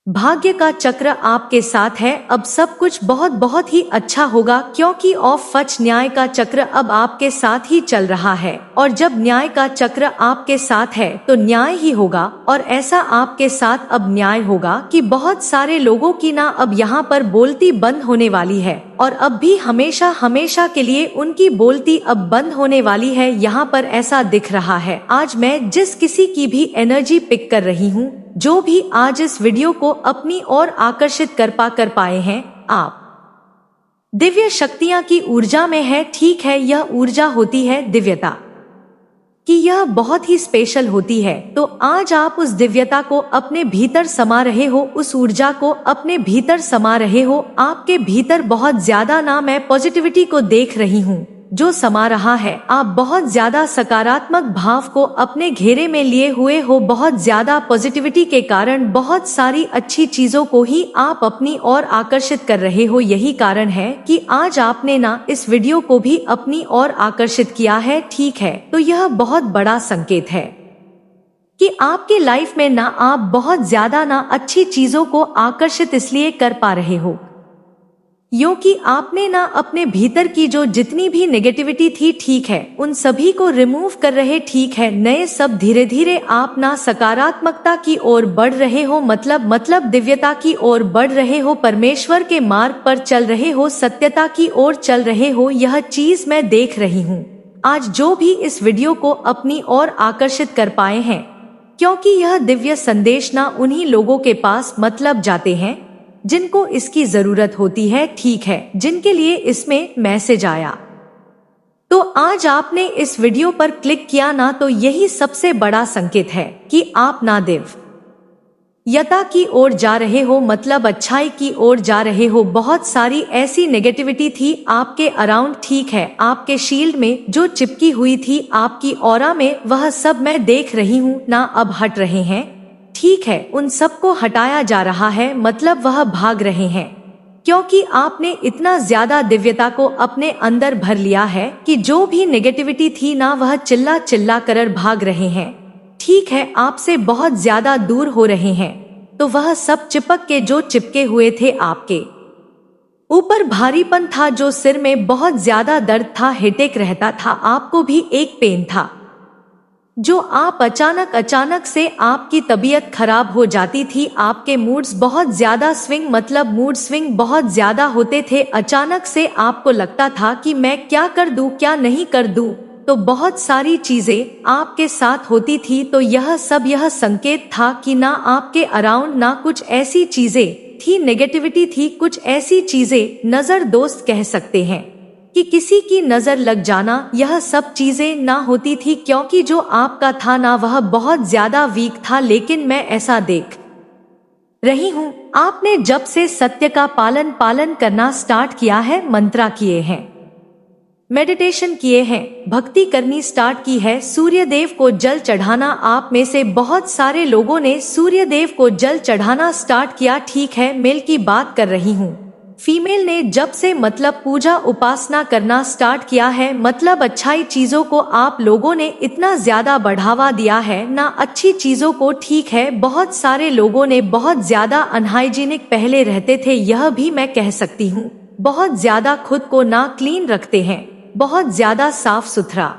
भाग्य का चक्र आपके साथ है। अब सब कुछ बहुत बहुत ही अच्छा होगा, क्योंकि ऑफ फच न्याय का चक्र अब आपके साथ ही चल रहा है। और जब न्याय का चक्र आपके साथ है तो न्याय ही होगा। और ऐसा आपके साथ अब न्याय होगा कि बहुत सारे लोगों की ना अब यहाँ पर बोलती बंद होने वाली है, और अब भी हमेशा हमेशा के लिए उनकी बोलती अब बंद होने वाली है। यहाँ पर ऐसा दिख रहा है। आज मैं जिस किसी की भी एनर्जी पिक कर रही हूँ, जो भी आज इस वीडियो को अपनी ओर आकर्षित कर पाए हैं, आप दिव्य शक्तियां की ऊर्जा में है। ठीक है, यह ऊर्जा होती है दिव्यता कि यह बहुत ही स्पेशल होती है। तो आज आप उस दिव्यता को अपने भीतर समा रहे हो, उस ऊर्जा को अपने भीतर समा रहे हो। आपके भीतर बहुत ज्यादा ना मैं पॉजिटिविटी को देख रही हूँ जो समा रहा है। आप बहुत ज्यादा सकारात्मक भाव को अपने घेरे में लिए हुए हो। बहुत ज्यादा पॉजिटिविटी के कारण बहुत सारी अच्छी चीजों को ही आप अपनी ओर आकर्षित कर रहे हो। यही कारण है कि आज आपने ना इस वीडियो को भी अपनी ओर आकर्षित किया है। ठीक है, तो यह बहुत बड़ा संकेत है कि आपकी लाइफ में ना आप बहुत ज्यादा ना अच्छी चीजों को आकर्षित इसलिए कर पा रहे हो क्योंकि आपने ना अपने भीतर की जो जितनी भी नेगेटिविटी थी, ठीक है, उन सभी को रिमूव कर रहे। ठीक है, नए सब धीरे धीरे आप ना सकारात्मकता की ओर बढ़ रहे हो, मतलब दिव्यता की ओर बढ़ रहे हो, परमेश्वर के मार्ग पर चल रहे हो, सत्यता की ओर चल रहे हो। यह चीज मैं देख रही हूँ आज जो भी इस वीडियो को अपनी ओर आकर्षित कर पाए हैं, क्योंकि यह दिव्य संदेश ना उन्हीं लोगों के पास जाते हैं जिनको इसकी जरूरत होती है। ठीक है, जिनके लिए इसमें मैसेज आया। तो आज आपने इस वीडियो पर क्लिक किया ना, तो यही सबसे बड़ा संकेत है कि आप ना दिव्यता की ओर जा रहे हो, अच्छाई की ओर जा रहे हो। बहुत सारी ऐसी नेगेटिविटी थी आपके अराउंड, ठीक है, आपके शील्ड में जो चिपकी हुई थी, आपकी ऑरा में, वह सब मैं देख रही हूँ ना अब हट रहे हैं। ठीक है, उन सबको हटाया जा रहा है, वह भाग रहे हैं, क्योंकि आपने इतना ज्यादा दिव्यता को अपने अंदर भर लिया है कि जो भी नेगेटिविटी थी ना, वह चिल्ला चिल्ला कर भाग रहे हैं। ठीक है, आपसे बहुत ज्यादा दूर हो रहे हैं। तो वह सब चिपक के जो चिपके हुए थे, आपके ऊपर भारीपन था, जो सिर में बहुत ज्यादा दर्द था, हेडेक रहता था, आपको भी एक पेन था, जो आप अचानक से आपकी तबीयत खराब हो जाती थी। आपके मूड्स बहुत ज्यादा स्विंग, मूड स्विंग बहुत ज्यादा होते थे। अचानक से आपको लगता था कि मैं क्या कर दूं, क्या नहीं कर दूं। तो बहुत सारी चीजें आपके साथ होती थी। तो यह सब यह संकेत था कि ना आपके अराउंड ना कुछ ऐसी चीजें थी, नेगेटिविटी थी, कुछ ऐसी चीजें नजर दोस्त कह सकते हैं कि किसी की नजर लग जाना, यह सब चीजें ना होती थी, क्योंकि जो आपका था ना वह बहुत ज्यादा वीक था। लेकिन मैं ऐसा देख रही हूँ, आपने जब से सत्य का पालन करना स्टार्ट किया है, मंत्रा किए हैं, मेडिटेशन किए हैं, भक्ति करनी स्टार्ट की है, सूर्यदेव को जल चढ़ाना, आप में से बहुत सारे लोगों ने सूर्यदेव को जल चढ़ाना स्टार्ट किया। ठीक है, मेल की बात कर रही हूँ, फीमेल ने जब से पूजा उपासना करना स्टार्ट किया है, अच्छाई चीजों को आप लोगों ने इतना ज्यादा बढ़ावा दिया है ना, अच्छी चीजों को। ठीक है, बहुत सारे लोगों ने बहुत ज्यादा अनहाइजीनिक पहले रहते थे, यह भी मैं कह सकती हूँ, बहुत ज्यादा खुद को ना क्लीन रखते हैं, बहुत ज्यादा साफ सुथरा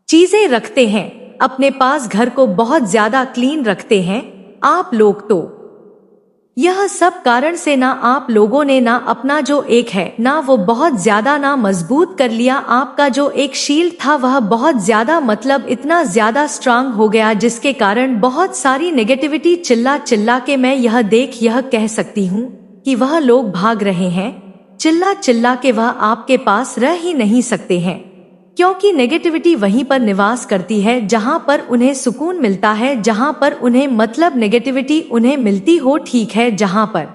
चीजें रखते हैं, अपने पास घर को बहुत ज्यादा क्लीन रखते हैं आप लोग। तो यह सब कारण से ना आप लोगों ने ना अपना जो एक है ना, वो बहुत ज्यादा ना मजबूत कर लिया। आपका जो एक शील्ड था वह बहुत ज्यादा इतना ज्यादा स्ट्रांग हो गया, जिसके कारण बहुत सारी नेगेटिविटी चिल्ला चिल्ला के मैं यह कह सकती हूँ कि वह लोग भाग रहे हैं। चिल्ला चिल्ला के वह आपके पास रह ही नहीं सकते हैं, क्योंकि नेगेटिविटी वहीं पर निवास करती है जहां पर उन्हें सुकून मिलता है, जहां पर उन्हें नेगेटिविटी उन्हें मिलती हो। ठीक है, जहां पर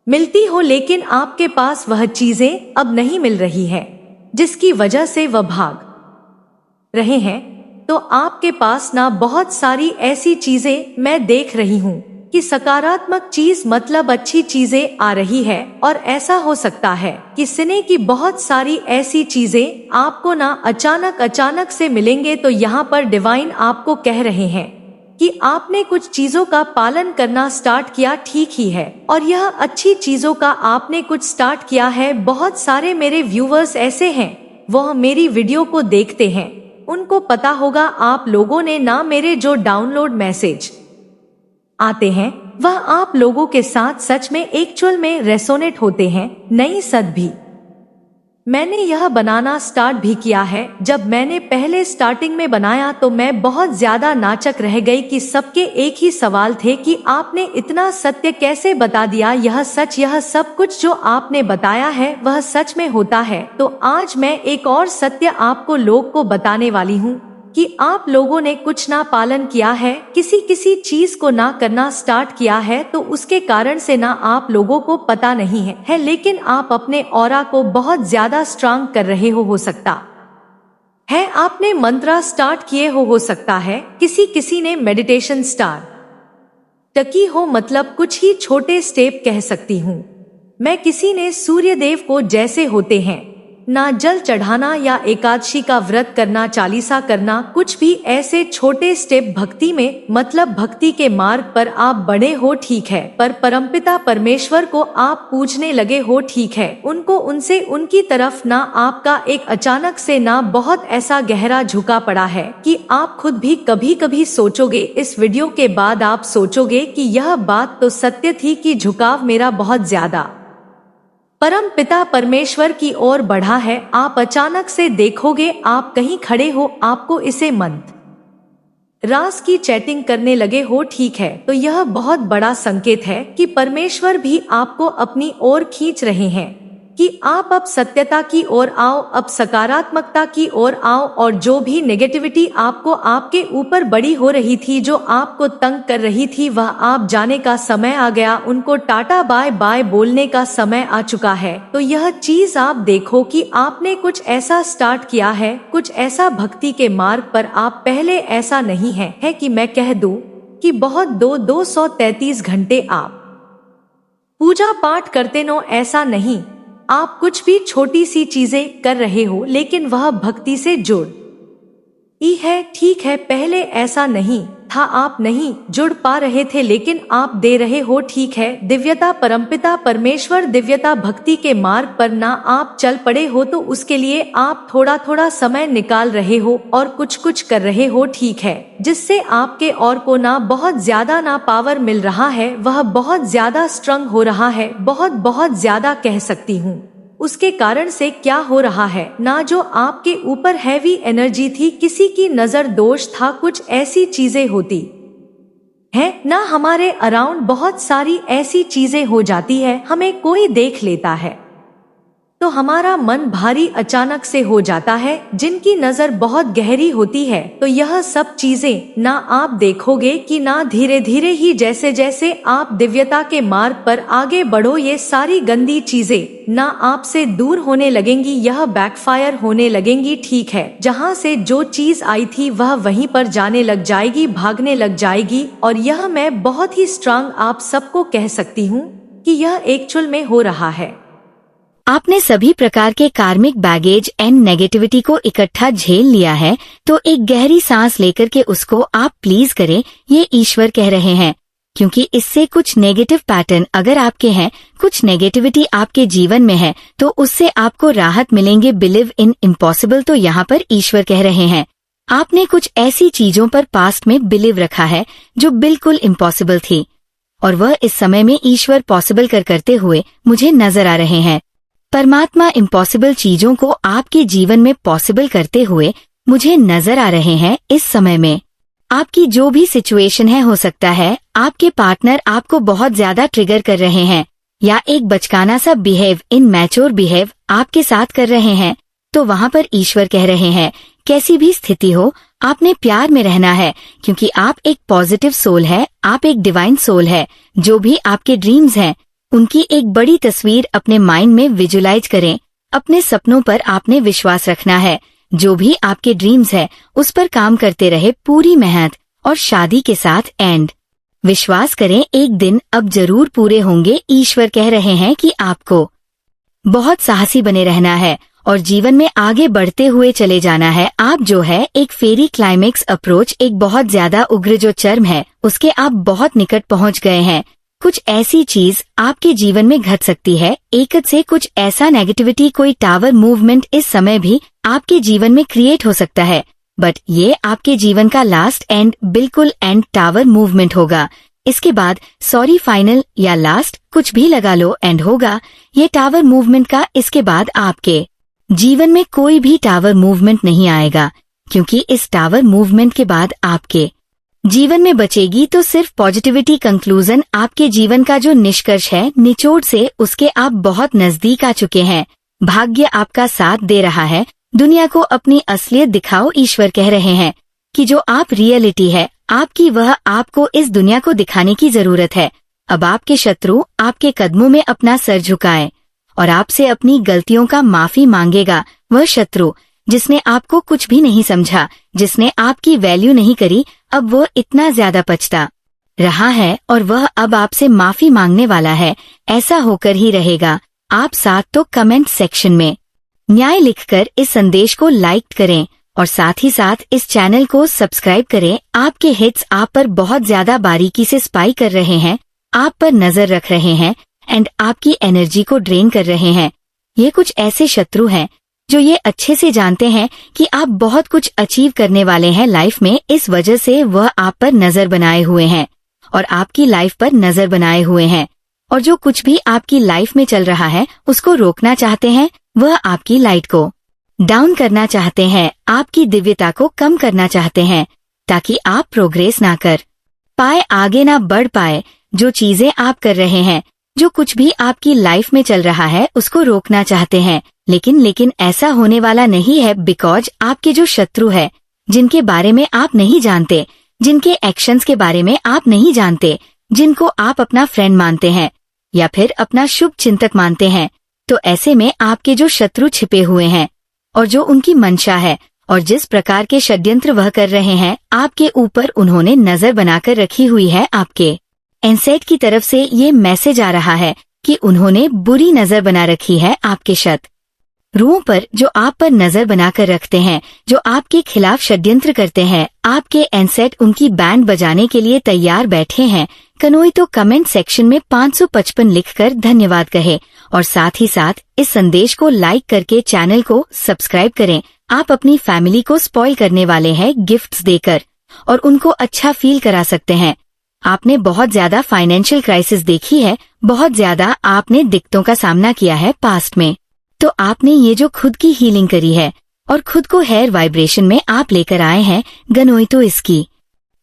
मिलती हो, लेकिन आपके पास वह चीजें अब नहीं मिल रही है, जिसकी वजह से वह भाग रहे हैं। तो आपके पास ना बहुत सारी ऐसी चीजें मैं देख रही हूँ कि सकारात्मक चीज अच्छी चीजें आ रही है, और ऐसा हो सकता है कि सिने की बहुत सारी ऐसी चीजें आपको ना अचानक से मिलेंगे। तो यहाँ पर डिवाइन आपको कह रहे हैं कि आपने कुछ चीजों का पालन करना स्टार्ट किया, ठीक ही है, और यह अच्छी चीजों का आपने कुछ स्टार्ट किया है। बहुत सारे मेरे व्यूवर्स ऐसे हैं, वह मेरी वीडियो को देखते हैं, उनको पता होगा आप लोगों ने ना मेरे जो डाउनलोड मैसेज आते हैं वह आप लोगों के साथ सच में एक्चुअल में रेसोनेट होते हैं। नहीं सद भी मैंने यह बनाना स्टार्ट भी किया है। जब मैंने पहले स्टार्टिंग में बनाया तो मैं बहुत ज्यादा नाचक रह गई कि सबके एक ही सवाल थे कि आपने इतना सत्य कैसे बता दिया, यह सच, यह सब कुछ जो आपने बताया है वह सच में होता है। तो आज मैं एक और सत्य आपको लोग को बताने वाली हूँ कि आप लोगों ने कुछ ना पालन किया है, किसी चीज को ना करना स्टार्ट किया है, तो उसके कारण से ना आप लोगों को पता नहीं है, लेकिन आप अपने ऑरा को बहुत ज्यादा स्ट्रांग कर रहे हो सकता है। आपने मंत्रा स्टार्ट किए हो सकता है, किसी ने मेडिटेशन स्टार्ट टकी हो, मतलब कुछ ही छोटे स्टेप कह सकती हूँ मैं। किसी ने सूर्य देव को जैसे होते हैं ना जल चढ़ाना या एकादशी का व्रत करना, चालीसा करना, कुछ भी ऐसे छोटे स्टेप भक्ति में, मतलब भक्ति के मार्ग पर आप बढ़े हो, ठीक है, पर परमपिता परमेश्वर को आप पूजने लगे हो, ठीक है, उनको, उनसे, उनकी तरफ ना आपका एक अचानक से ना बहुत ऐसा गहरा झुका पड़ा है कि आप खुद भी कभी कभी सोचोगे, इस वीडियो के बाद आप सोचोगे कि यह बात तो सत्य थी कि झुकाव मेरा बहुत ज्यादा परम पिता परमेश्वर की ओर बढ़ा है। आप अचानक से देखोगे आप कहीं खड़े हो, आपको इसे मंत्र रास की चैटिंग करने लगे हो, ठीक है, तो यह बहुत बड़ा संकेत है कि परमेश्वर भी आपको अपनी ओर खींच रहे हैं कि आप अब सत्यता की ओर आओ, अब सकारात्मकता की ओर आओ, और जो भी नेगेटिविटी आपको आपके ऊपर बड़ी हो रही थी, जो आपको तंग कर रही थी, वह आप जाने का समय आ गया, उनको टाटा बाय बाय बोलने का समय आ चुका है। तो यह चीज आप देखो कि आपने कुछ ऐसा स्टार्ट किया है, कुछ ऐसा भक्ति के मार्ग पर आप पहले ऐसा नहीं है कि मैं कह दूं कि बहुत 233 घंटे आप पूजा पाठ करते नो, ऐसा नहीं, आप कुछ भी छोटी सी चीजें कर रहे हो लेकिन वह भक्ति से जुड़ ही है, ठीक है, पहले ऐसा नहीं था, आप नहीं जुड़ पा रहे थे लेकिन आप दे रहे हो, ठीक है, दिव्यता परमपिता परमेश्वर दिव्यता भक्ति के मार्ग पर ना आप चल पड़े हो, तो उसके लिए आप थोड़ा थोड़ा समय निकाल रहे हो और कुछ कर रहे हो, ठीक है, जिससे आपके और को ना बहुत ज्यादा ना पावर मिल रहा है, वह बहुत ज्यादा स्ट्रंग हो रहा है, बहुत ज्यादा कह सकती हूँ। उसके कारण से क्या हो रहा है ना, जो आपके ऊपर हैवी एनर्जी थी, किसी की नजर दोष था, कुछ ऐसी चीजें होती है ना, हमारे अराउंड बहुत सारी ऐसी चीजें हो जाती है, हमें कोई देख लेता है तो हमारा मन भारी अचानक से हो जाता है, जिनकी नजर बहुत गहरी होती है, तो यह सब चीजें ना आप देखोगे कि ना धीरे धीरे ही जैसे जैसे आप दिव्यता के मार्ग पर आगे बढ़ो, ये सारी गंदी चीजें ना आपसे दूर होने लगेंगी, यह बैकफायर होने लगेंगी, ठीक है, जहाँ से जो चीज आई थी वह वहीं पर जाने लग जाएगी, भागने लग जाएगी। और यह मैं बहुत ही स्ट्रांग आप सबको कह सकती हूँ कि यह एक्चुअल में हो रहा है। आपने सभी प्रकार के कार्मिक बैगेज एंड नेगेटिविटी को इकट्ठा झेल लिया है, तो एक गहरी सांस लेकर के उसको आप प्लीज करें, ये ईश्वर कह रहे हैं, क्योंकि इससे कुछ नेगेटिव पैटर्न अगर आपके हैं, कुछ नेगेटिविटी आपके जीवन में है, तो उससे आपको राहत मिलेंगे। बिलीव इन इम्पॉसिबल, तो यहाँ पर ईश्वर कह रहे हैं आपने कुछ ऐसी चीजों पर पास्ट में बिलीव रखा है जो बिल्कुल इम्पॉसिबल थी, और वह इस समय में ईश्वर पॉसिबल करते हुए मुझे नजर आ रहे हैं। परमात्मा इम्पॉसिबल चीजों को आपके जीवन में पॉसिबल करते हुए मुझे नजर आ रहे हैं। इस समय में आपकी जो भी सिचुएशन है, हो सकता है आपके पार्टनर आपको बहुत ज्यादा ट्रिगर कर रहे हैं या एक बचकाना सा बिहेव, इनमैच्योर बिहेव आपके साथ कर रहे हैं, तो वहाँ पर ईश्वर कह रहे हैं कैसी भी स्थिति हो आपने प्यार में रहना है, क्योंकि आप एक पॉजिटिव सोल है, आप एक डिवाइन सोल है। जो भी आपके ड्रीम्स हैं उनकी एक बड़ी तस्वीर अपने माइंड में विजुलाइज करें। अपने सपनों पर आपने विश्वास रखना है, जो भी आपके ड्रीम्स है उस पर काम करते रहे पूरी मेहनत और शादी के साथ एंड। विश्वास करें एक दिन अब जरूर पूरे होंगे। ईश्वर कह रहे हैं कि आपको बहुत साहसी बने रहना है और जीवन में आगे बढ़ते हुए चले जाना है। आप जो है एक फेरी क्लाइमेक्स अप्रोच, एक बहुत ज्यादा उग्र जो चरम है उसके आप बहुत निकट पहुंच गए हैं। कुछ ऐसी चीज आपके जीवन में घट सकती है, एक से कुछ ऐसा नेगेटिविटी, कोई टावर मूवमेंट इस समय भी आपके जीवन में क्रिएट हो सकता है, बट ये आपके जीवन का लास्ट एंड, बिल्कुल एंड टावर मूवमेंट होगा। इसके बाद सॉरी फाइनल या लास्ट कुछ भी लगा लो, एंड होगा ये टावर मूवमेंट का। इसके बाद आपके जीवन में कोई भी टावर मूवमेंट नहीं आएगा, क्योंकि इस टावर मूवमेंट के बाद आपके जीवन में बचेगी तो सिर्फ पॉजिटिविटी। कंक्लूजन, आपके जीवन का जो निष्कर्ष है, निचोड़ से उसके आप बहुत नजदीक आ चुके हैं। भाग्य आपका साथ दे रहा है। दुनिया को अपनी असलियत दिखाओ। ईश्वर कह रहे हैं कि जो आप रियलिटी है आपकी, वह आपको इस दुनिया को दिखाने की जरूरत है। अब आपके शत्रु आपके कदमों में अपना सर झुकाएं और आपसे अपनी गलतियों का माफी मांगेगा। वह शत्रु जिसने आपको कुछ भी नहीं समझा, जिसने आपकी वैल्यू नहीं करी, अब वो इतना ज्यादा पछता रहा है और वह अब आपसे माफी मांगने वाला है। ऐसा होकर ही रहेगा। आप साथ तो कमेंट सेक्शन में न्याय लिखकर इस संदेश को लाइक करें और साथ ही साथ इस चैनल को सब्सक्राइब करें। आपके हिट्स आप पर बहुत ज्यादा बारीकी से स्पाई कर रहे हैं, आप पर नजर रख रहे हैं एंड आपकी एनर्जी को ड्रेन कर रहे हैं। ये कुछ ऐसे शत्रु हैं जो ये अच्छे से जानते हैं कि आप बहुत कुछ अचीव करने वाले हैं लाइफ में, इस वजह से वह आप पर नजर बनाए हुए हैं और आपकी लाइफ पर नजर बनाए हुए हैं। और जो कुछ भी आपकी लाइफ में चल रहा है उसको रोकना चाहते हैं। वह आपकी लाइट को डाउन करना चाहते हैं, आपकी दिव्यता को कम करना चाहते हैं, ताकि आप प्रोग्रेस ना कर पाए, आगे ना बढ़ पाए। जो चीजें आप कर रहे हैं, जो कुछ भी आपकी लाइफ में चल रहा है, उसको रोकना चाहते हैं, लेकिन ऐसा होने वाला नहीं है, बिकॉज आपके जो शत्रु है, जिनके बारे में आप नहीं जानते, जिनके एक्शंस के बारे में आप नहीं जानते, जिनको आप अपना फ्रेंड मानते हैं या फिर अपना शुभ चिंतक मानते हैं, तो ऐसे में आपके जो शत्रु छिपे हुए हैं और जो उनकी मंशा है और जिस प्रकार के षड्यंत्र वह कर रहे हैं आपके ऊपर, उन्होंने नजर बनाकर रखी हुई है। आपके एनसेट की तरफ से ये मैसेज आ रहा है कि उन्होंने बुरी नजर बना रखी है आपके शत्रुओं पर, जो आप पर नजर बनाकर रखते हैं, जो आपके खिलाफ षड्यंत्र करते हैं। आपके एनसेट उनकी बैंड बजाने के लिए तैयार बैठे हैं। कनोई तो कमेंट सेक्शन में 555 लिखकर धन्यवाद कहे और साथ ही साथ इस संदेश को लाइक करके चैनल को सब्सक्राइब करें। आप अपनी फैमिली को स्पॉइल करने वाले हैं गिफ्ट्स देकर और उनको अच्छा फील करा सकते हैं। आपने बहुत ज्यादा फाइनेंशियल क्राइसिस देखी है, बहुत ज्यादा आपने दिक्कतों का सामना किया है पास्ट में, तो आपने ये जो खुद की हीलिंग करी है और खुद को हेयर वाइब्रेशन में आप लेकर आए हैं गनोई, तो इसकी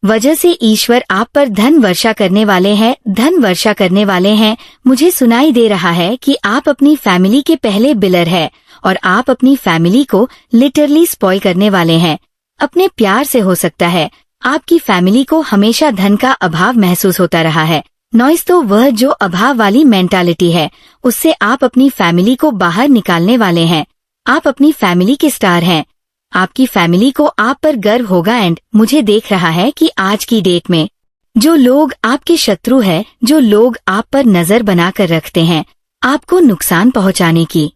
वजह से ईश्वर आप पर धन वर्षा करने वाले हैं, धन वर्षा करने वाले हैं। मुझे सुनाई दे रहा है कि आप अपनी फैमिली के पहले बिलर है और आप अपनी फैमिली को लिटरली स्पॉइल करने वाले हैं अपने प्यार से। हो सकता है आपकी फैमिली को हमेशा धन का अभाव महसूस होता रहा है। नॉइस तो वह जो अभाव वाली मेंटालिटी है, उससे आप अपनी फैमिली को बाहर निकालने वाले हैं। आप अपनी फैमिली के स्टार हैं, आपकी फैमिली को आप पर गर्व होगा। एंड मुझे देख रहा है कि आज की डेट में जो लोग आपके शत्रु है, जो लोग आप पर नजर बनाकर रखते हैं, आपको नुकसान पहुंचाने की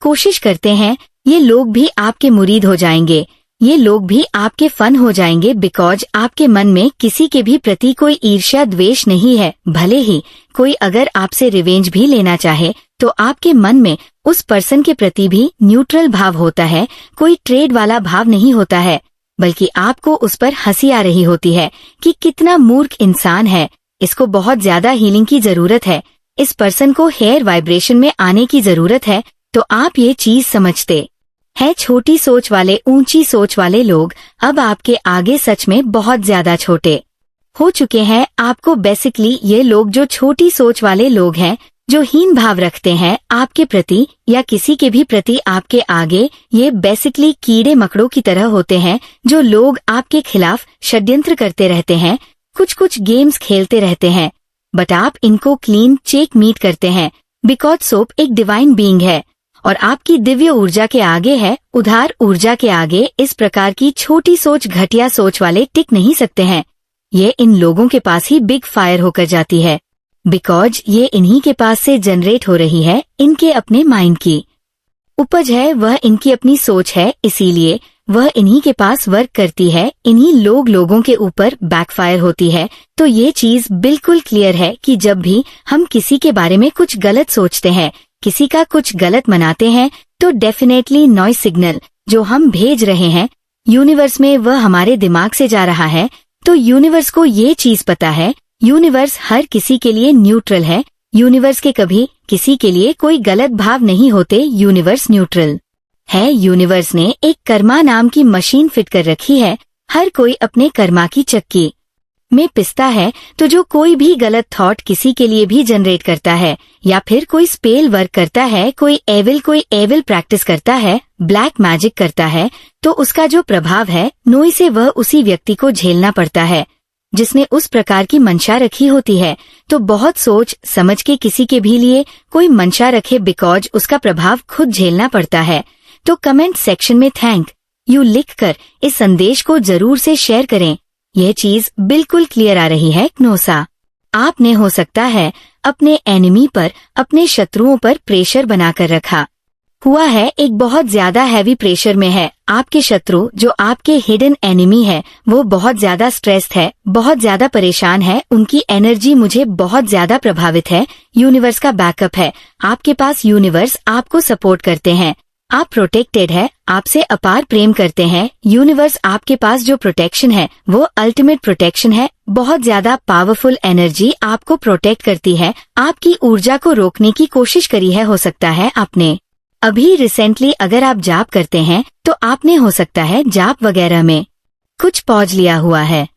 कोशिश करते हैं, ये लोग भी आपके मुरीद हो जाएंगे, ये लोग भी आपके फन हो जाएंगे, बिकॉज आपके मन में किसी के भी प्रति कोई ईर्ष्या द्वेष नहीं है। भले ही कोई अगर आपसे रिवेंज भी लेना चाहे तो आपके मन में उस पर्सन के प्रति भी न्यूट्रल भाव होता है, कोई ट्रेड वाला भाव नहीं होता है, बल्कि आपको उस पर हंसी आ रही होती है कि कितना मूर्ख इंसान है, इसको बहुत ज्यादा हीलिंग की जरूरत है, इस पर्सन को हेयर वाइब्रेशन में आने की जरूरत है। तो आप ये चीज समझते है। छोटी सोच वाले, ऊंची सोच वाले लोग अब आपके आगे सच में बहुत ज्यादा छोटे हो चुके हैं। आपको बेसिकली ये लोग जो छोटी सोच वाले लोग हैं, जो हीन भाव रखते हैं आपके प्रति या किसी के भी प्रति आपके आगे, ये बेसिकली कीड़े मकड़ों की तरह होते हैं, जो लोग आपके खिलाफ षड्यंत्र करते रहते हैं, कुछ गेम्स खेलते रहते हैं, बट आप इनको क्लीन चेक मीट करते हैं, बिकॉज सोप एक डिवाइन बीइंग है और आपकी दिव्य ऊर्जा के आगे है, उदार ऊर्जा के आगे इस प्रकार की छोटी सोच, घटिया सोच वाले टिक नहीं सकते हैं। ये इन लोगों के पास ही बिग फायर होकर जाती है, बिकॉज ये इन्हीं के पास से जनरेट हो रही है, इनके अपने माइंड की उपज है वह इनकी अपनी सोच है, इसीलिए वह इन्हीं के पास वर्क करती है, इन्हीं लोगों के ऊपर बैकफायर होती है। तो ये चीज बिल्कुल क्लियर है कि जब भी हम किसी के बारे में कुछ गलत सोचते हैं, किसी का कुछ गलत मनाते हैं, तो डेफिनेटली नॉइज सिग्नल जो हम भेज रहे हैं यूनिवर्स में वह हमारे दिमाग से जा रहा है। तो यूनिवर्स को ये चीज पता है, यूनिवर्स हर किसी के लिए न्यूट्रल है, यूनिवर्स के कभी किसी के लिए कोई गलत भाव नहीं होते, यूनिवर्स न्यूट्रल है। यूनिवर्स ने एक कर्मा नाम की मशीन फिट कर रखी है, हर कोई अपने कर्मा की चक्की में पिसता है। तो जो कोई भी गलत थॉट किसी के लिए भी जनरेट करता है, या फिर कोई स्पेल वर्क करता है, कोई एविल प्रैक्टिस करता है, ब्लैक मैजिक करता है, तो उसका जो प्रभाव है नोई से वह उसी व्यक्ति को झेलना पड़ता है जिसने उस प्रकार की मंशा रखी होती है। तो बहुत सोच समझ के किसी के भी लिए कोई मंशा रखे, बिकॉज उसका प्रभाव खुद झेलना पड़ता है। तो कमेंट सेक्शन में थैंक यू लिखकर इस संदेश को जरूर से शेयर करें। यह चीज बिल्कुल क्लियर आ रही है क्नोसा। आपने हो सकता है अपने एनिमी पर, अपने शत्रुओं पर प्रेशर बनाकर रखा हुआ है, एक बहुत ज्यादा हैवी प्रेशर में है। आपके शत्रु जो आपके हिडन एनिमी है वो बहुत ज्यादा स्ट्रेस्ड है, बहुत ज्यादा परेशान है, उनकी एनर्जी मुझे बहुत ज्यादा प्रभावित है। यूनिवर्स का बैकअप है आपके पास, यूनिवर्स आपको सपोर्ट करते हैं, आप प्रोटेक्टेड है, आपसे अपार प्रेम करते हैं। यूनिवर्स आपके पास जो प्रोटेक्शन है वो अल्टीमेट प्रोटेक्शन है, बहुत ज्यादा पावरफुल एनर्जी आपको प्रोटेक्ट करती है, आपकी ऊर्जा को रोकने की कोशिश करी है। हो सकता है आपने अभी रिसेंटली अगर आप जाप करते हैं तो आपने हो सकता है जाप वगैरह में कुछ पॉज लिया हुआ है।